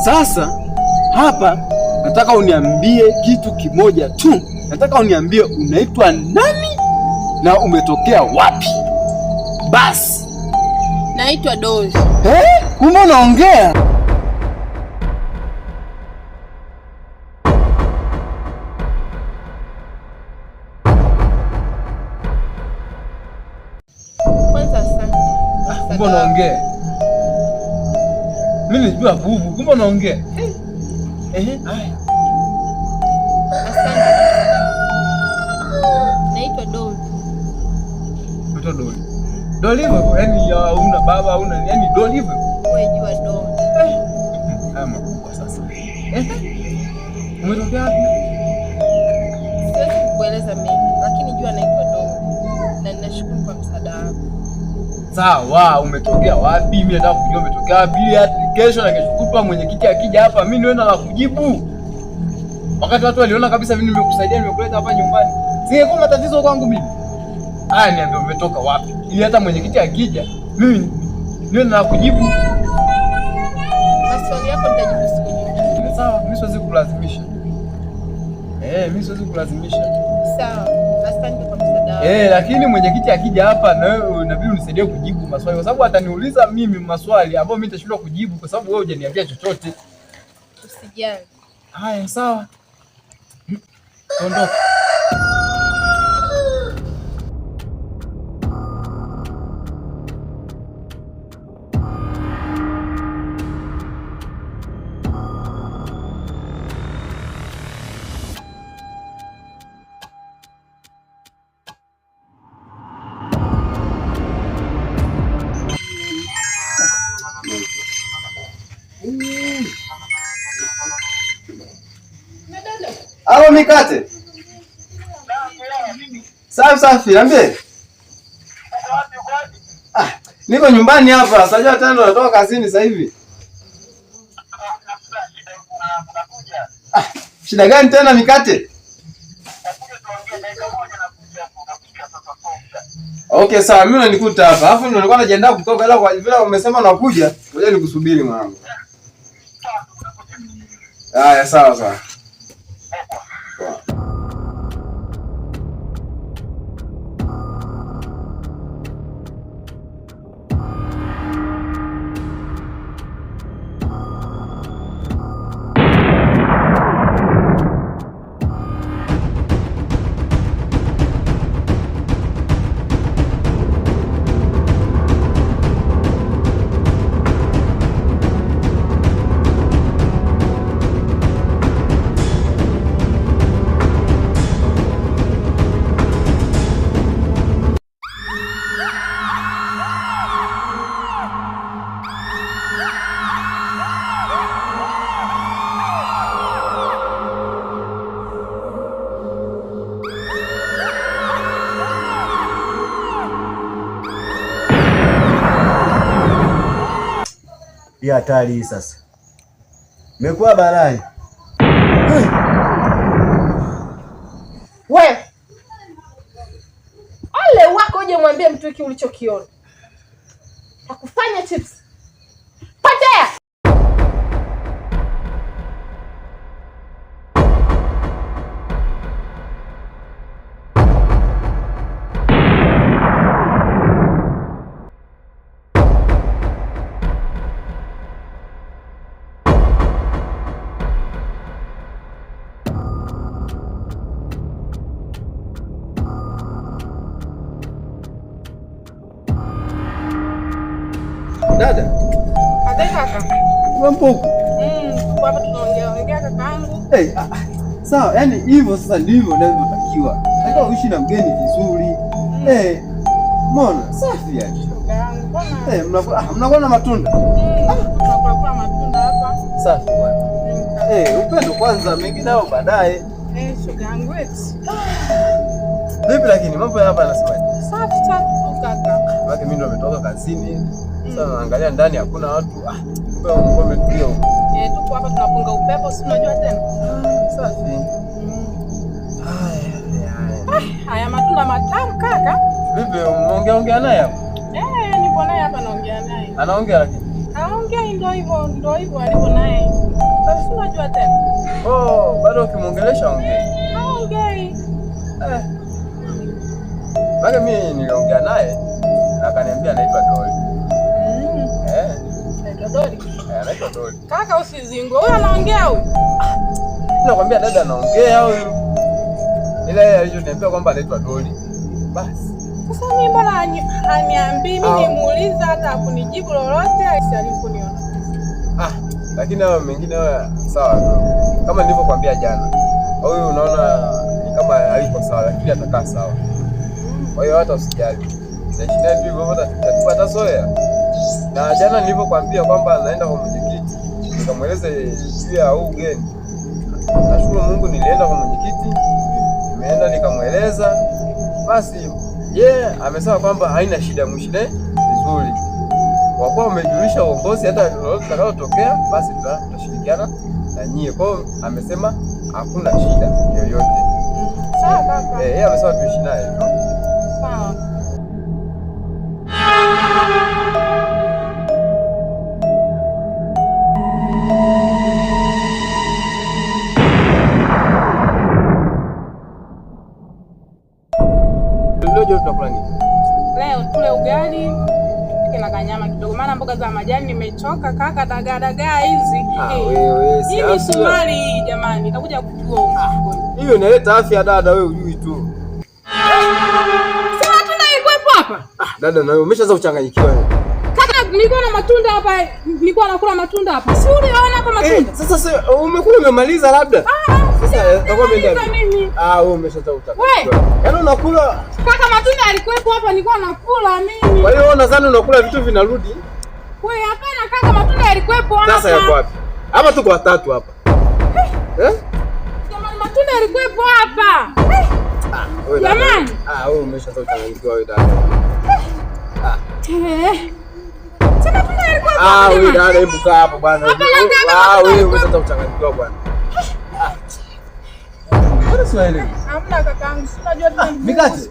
Sasa hapa nataka uniambie kitu kimoja tu. Nataka uniambie unaitwa nani na umetokea wapi? Basi. Naitwa Dozi. Kumbe unaongea? Kwanza sana. Kumbe unaongea? Mimi najua bubu. Kumbe unaongea? Haya. Asante. Naitwa Dozi. Naitwa Dozi. Dozi hivyo, yaani una baba, una yaani Dozi hivyo. Wewe jua Dozi. Haya makubwa sasa. Umetokea wapi? Siwezi kukueleza mengi, lakini jua naitwa Dozi. Na ninashukuru kwa msaada wako. Sawa, umetokea wapi? Mimi nataka kujua umetokea wapi. Kesho na kesho kutwa mwenyekiti akija hapa, mimi niwe na la kujibu. Wakati watu waliona kabisa mimi nimekusaidia, nimekuleta hapa nyumbani. Singekuwa matatizo kwangu mimi. Haya, niambie umetoka wapi? Ili hata mwenyekiti akija, mimi niwe na la kujibu. Maswali yako nitajibu siku nyingine. Sawa, mimi siwezi kulazimisha. Mimi siwezi kulazimisha. Sawa, asante kwa msaada wako. Lakini mwenyekiti akija hapa na wewe unabidi unisaidie kujibu maswali kwa sababu ataniuliza mimi maswali ambayo mimi nitashindwa kujibu kwa sababu wewe hujaniambia chochote. Usijali. Haya, sawa. Ondoka. Halo Mikate. Safi, niambie. Niko nyumbani hapa. Sajua tena ndo natoka kazini sasa hivi. Shida gani tena Mikate? Okay, sawa, mimi unanikuta hapa. Alafu ndio nilikuwa najiandaa kutoka ila kwa vile umesema nakuja, ngoja nikusubiri mwanangu. Haya, sawa. Hii hatari hii sasa. Imekuwa balai. Wewe. Ole wako uje mwambie mtu hiki ulichokiona. Takufanya chips. Potea. Dada. Kaka. Mambo huko. Hapa tunaongea kakaangu. Sawa, yani hivyo sasa ndivyo ninavyotakiwa. Nataka uishi na mgeni vizuri. Mbona? Safi yani. Mnakuwa na matunda? Tunakula matunda hapa. Safi bwana. Upendo kwanza, mengine hao baadaye. Shoga yangu eti. Vipi lakini mambo hapa yanasemaje? Safi tu kaka. Baki mimi ndo nimetoka kazini. Sasa naangalia ndani hakuna watu. Umetulia huko. Tuko hapa tunapunga upepo, si unajua tena. Safi. Haya matunda matamu kaka. Vipi unaongea naye hapo? Nipo naye hapa naongea naye. Anaongea lakini. Anaongea ndio hivyo alivyo naye. Basi unajua tena. Bado ukimwongelesha ongea. Ongei. Bado mimi niliongea naye na akaniambia anaitwa Doli. Anaitwa Doli. Anaitwa Doli. Kaka usizingo. Huyu anaongea huyu. Nakwambia dada anaongea huyu. Ila yeye alichoniambia kwamba anaitwa Doli. Basi. Sasa mimi mbona haniambii? Mimi nimuuliza hata hakunijibu lolote, aliponiona. Lakini hao mengine sawa tu. Kama nilivyokuambia jana. Huyu unaona ni kama haiko sawa lakini atakaa sawa. Kwa hiyo hata usijali. Naishi naye tu hivyo hata soya. Na jana nilivyokuambia kwamba naenda kwa mwenyekiti, nikamweleza juu ya huu ugeni. Nashukuru Mungu nilienda kwa mwenyekiti. Nimeenda nikamweleza. Basi amesema kwamba haina shida, mshinde vizuri. Kwa kuwa umejulisha uongozi hata lolote litakayotokea basi tutashirikiana na nyie. Kwa hiyo amesema hakuna shida yoyote. Sawa kaka. Yeye amesema tuishi naye. Sawa. Leo tutakula nini? Leo tule ugali na kanyama kidogo, maana mboga za majani nimechoka kaka. Dagaa hizi. Wewe si hii sumari jamani, nitakuja kutua huko. Hiyo inaleta afya dada, wewe hujui tu. Si matunda ilikuwepo hapa? Dada na wewe umeshaanza kuchanganyikiwa wewe. Kaka nilikuwa na matunda hapa, nilikuwa nakula matunda hapa. Si uliona hapa matunda? Sasa umekula umemaliza labda? Sasa utakuwa umeenda mimi. Wewe umeshaanza kuchanganyikiwa. Yaani unakula kaka, matunda yalikuwepo hapa nilikuwa nakula mimi. Kwa hiyo unadhani unakula vitu vinarudi? Wewe hapana kaka, matunda yalikuwepo hapa. Sasa yako wapi? Hapa tuko watatu hapa. Jamani matunda yalikuwepo hapa. Jamani. Wewe umeshaanza kuchanganyikiwa wewe dada. Sema matunda yalikuwepo hapa. Wewe dada, hebu kaa hapo bwana. Wewe umeshaanza kuchanganyikiwa bwana. Hamna kakaangu, si unajua tena mikate.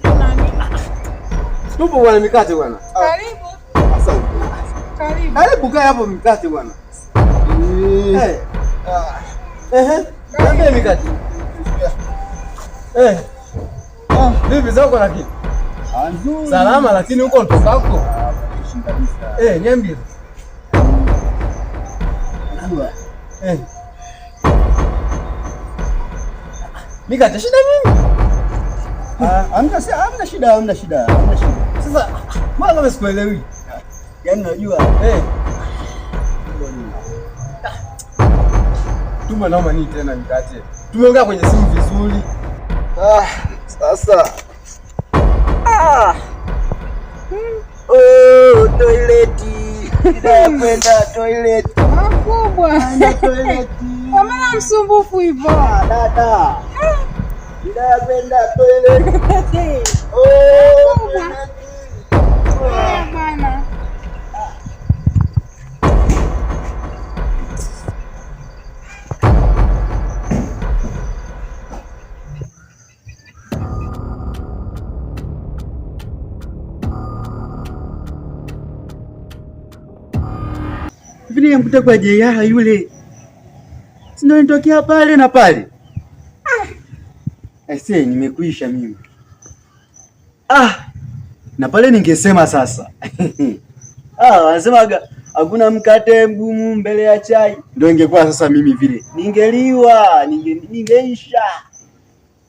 Tupo bwana mikate bwana. Karibu. Asante. Karibu kaa hapo mikate bwana. Niambie mikate. Vipi zako lakini? Nzuri. Salama lakini huko utokako? Niambie. Mikate shida nini? Hamna shida. Sasa mbona kama sikuelewi? Yaani unajua tuma naomba nini tena mikate? Tumeongea kwenye simu vizuri. Sasa toileti. Ninakwenda toileti. Makubwa. Toileti. Kama msumbufu hivyo. Dada. Ninakwenda toileti. Bana. Vile mkuta kwa jea yule. Si ndio nitokea pale na pale. Aisee, nimekuisha mimi. Na pale ningesema sasa. Wanasemaga hakuna mkate mgumu mbele ya chai. Ndio ingekuwa sasa mimi vile. Ningeliwa, ningeisha.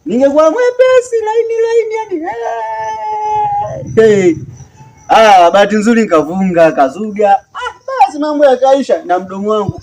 Ningekuwa mwepesi laini hadi. Bahati nzuri nikavunga kazuga. Basi mambo yakaisha na mdomo wangu.